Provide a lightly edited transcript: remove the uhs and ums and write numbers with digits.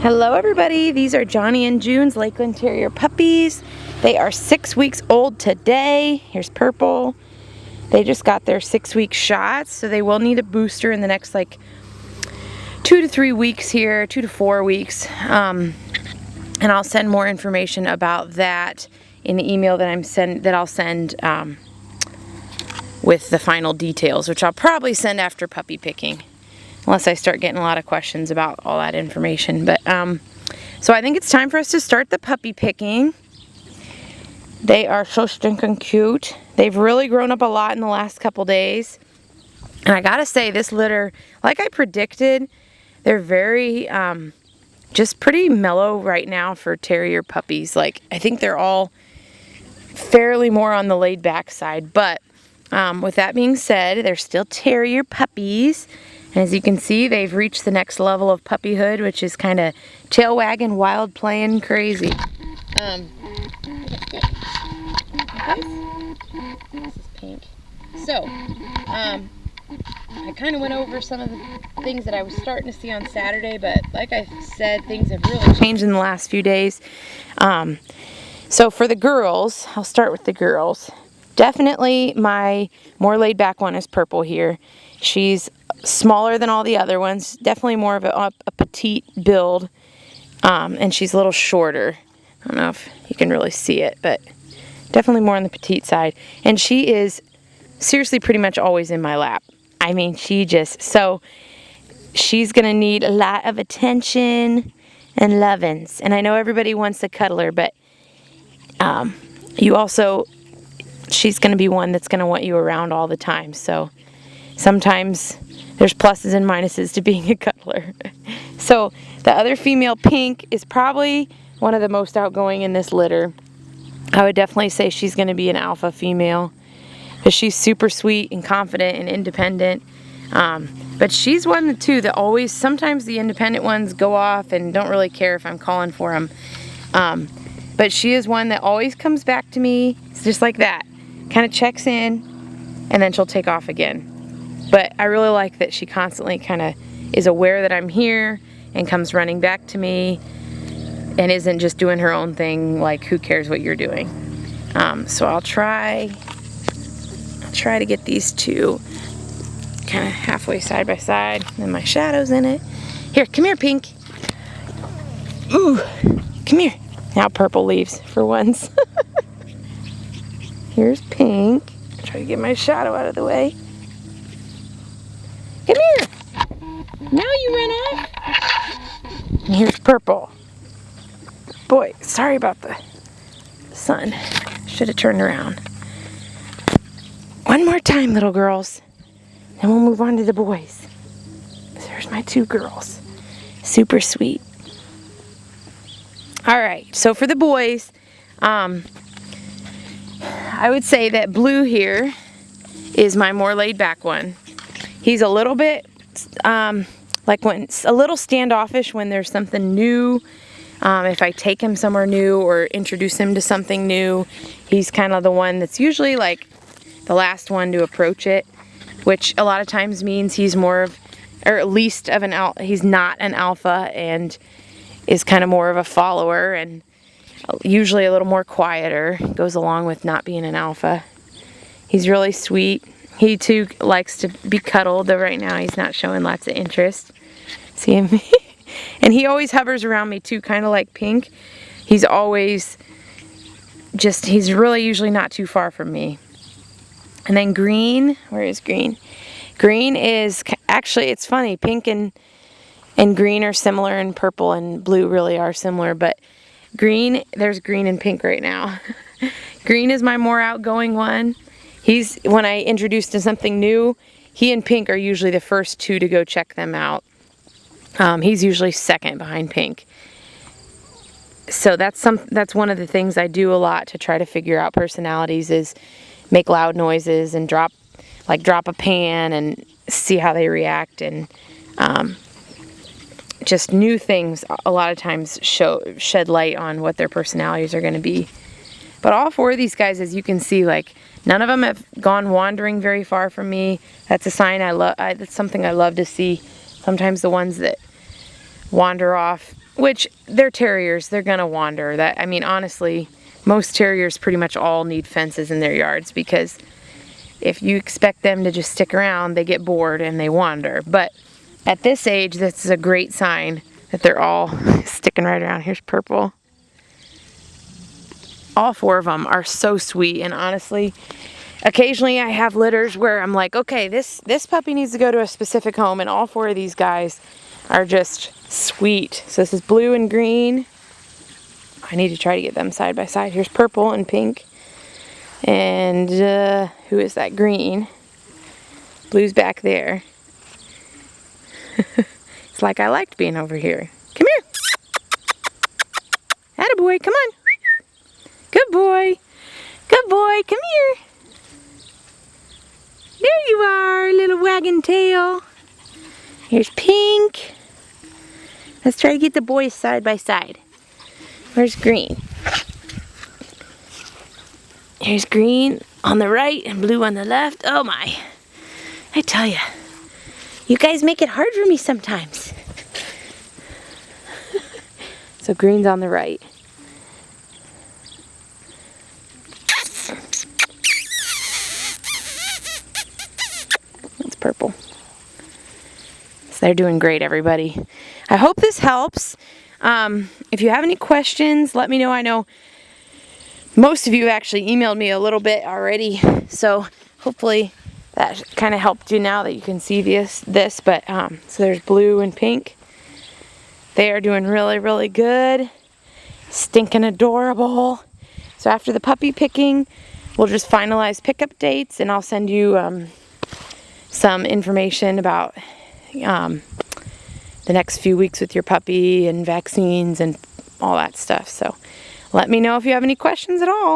Hello everybody, these are Johnny and June's Lakeland Terrier puppies. They are 6 weeks old today. Here's Purple. They just got their 6-week shots, so they will need a booster in the next like 2 to 3 weeks here, 2 to 4 weeks. And I'll send more information about that in the email that I'll send with the final details, which I'll probably send after puppy picking. Unless I start getting a lot of questions about all that information. But so I think it's time for us to start the puppy picking. They are so stinking cute. They've really grown up a lot in the last couple days. And I gotta say, this litter, like I predicted, they're very just pretty mellow right now for terrier puppies. Like, I think they're all fairly more on the laid back side. But with that being said, they're still terrier puppies. And as you can see, they've reached the next level of puppyhood, which is kind of tail wagging, wild playing, crazy. This is Pink. So, I kind of went over some of the things that I was starting to see on Saturday, but like I said, things have really changed in the last few days. So for the girls, I'll start with the girls. Definitely my more laid back one is Purple here. She's smaller than all the other ones, definitely more of a petite build, and she's a little shorter. I don't know if you can really see it, but definitely more on the petite side. And she is seriously pretty much always in my lap. I mean, so she's gonna need a lot of attention and lovin's. And I know everybody wants to cuddle her, but she's gonna be one that's gonna want you around all the time. So sometimes there's pluses and minuses to being a cuddler. So the other female, Pink, is probably one of the most outgoing in this litter. I would definitely say she's going to be an alpha female, because she's super sweet and confident and independent. But she's one too that always, sometimes the independent ones go off and don't really care if I'm calling for them. But she is one that always comes back to me. It's just like that. Kind of checks in and then she'll take off again. But I really like that she constantly kind of is aware that I'm here and comes running back to me and isn't just doing her own thing, like who cares what you're doing. So I'll try to get these two kind of halfway side by side, and my shadow's in it. Here, come here, Pink. Ooh, come here. Now Purple leaves for once. Here's Pink. Try to get my shadow out of the way. Come here. Now you run off. And here's Purple. Boy, sorry about the sun. Should have turned around. One more time, little girls. Then we'll move on to the boys. There's my two girls. Super sweet. All right, so for the boys, I would say that Blue here is my more laid back one. He's a little bit a little standoffish when there's something new. If I take him somewhere new or introduce him to something new, he's kind of the one that's usually like the last one to approach it, which a lot of times means he's more of, or at least of he's not an alpha and is kind of more of a follower, and usually a little more quieter. Goes along with not being an alpha. He's really sweet. He too likes to be cuddled, though right now he's not showing lots of interest. See him? And he always hovers around me too, kind of like Pink. He's always he's really usually not too far from me. And then Green, where is Green? Green is, actually it's funny, Pink and Green are similar, and Purple and Blue really are similar, but Green, there's Green and Pink right now. Green is my more outgoing one. When I introduce to something new, he and Pink are usually the first two to go check them out. He's usually second behind Pink. So that's one of the things I do a lot to try to figure out personalities, is make loud noises and drop a pan and see how they react, and just new things a lot of times shed light on what their personalities are going to be. But all four of these guys, as you can see, like, none of them have gone wandering very far from me. That's a sign that's something I love to see. Sometimes the ones that wander off, which they're terriers, they're gonna wander. That, I mean, honestly, most terriers pretty much all need fences in their yards, because if you expect them to just stick around, they get bored and they wander. But at this age, this is a great sign that they're all sticking right around. Here's Purple. All 4 of them are so sweet, and honestly, occasionally I have litters where I'm like, okay, this puppy needs to go to a specific home, and all 4 of these guys are just sweet. So this is Blue and Green. I need to try to get them side by side. Here's Purple and Pink. And who is that? Green. Blue's back there. It's like I liked being over here. Come here. Attaboy, come on. Good boy. Good boy, come here. There you are, little wagging tail. Here's Pink. Let's try to get the boys side by side. Where's Green? Here's Green on the right and Blue on the left. Oh my. I tell ya, you guys make it hard for me sometimes. So Green's on the right. That's Purple. So they're doing great, everybody. I hope this helps. If you have any questions, let me know. I know most of you actually emailed me a little bit already, so hopefully that kind of helped you now that you can see this. But so there's Blue and Pink. They are doing really, really good. Stinking adorable. So after the puppy picking, we'll just finalize pickup dates, and I'll send you some information about the next few weeks with your puppy and vaccines and all that stuff. So let me know if you have any questions at all.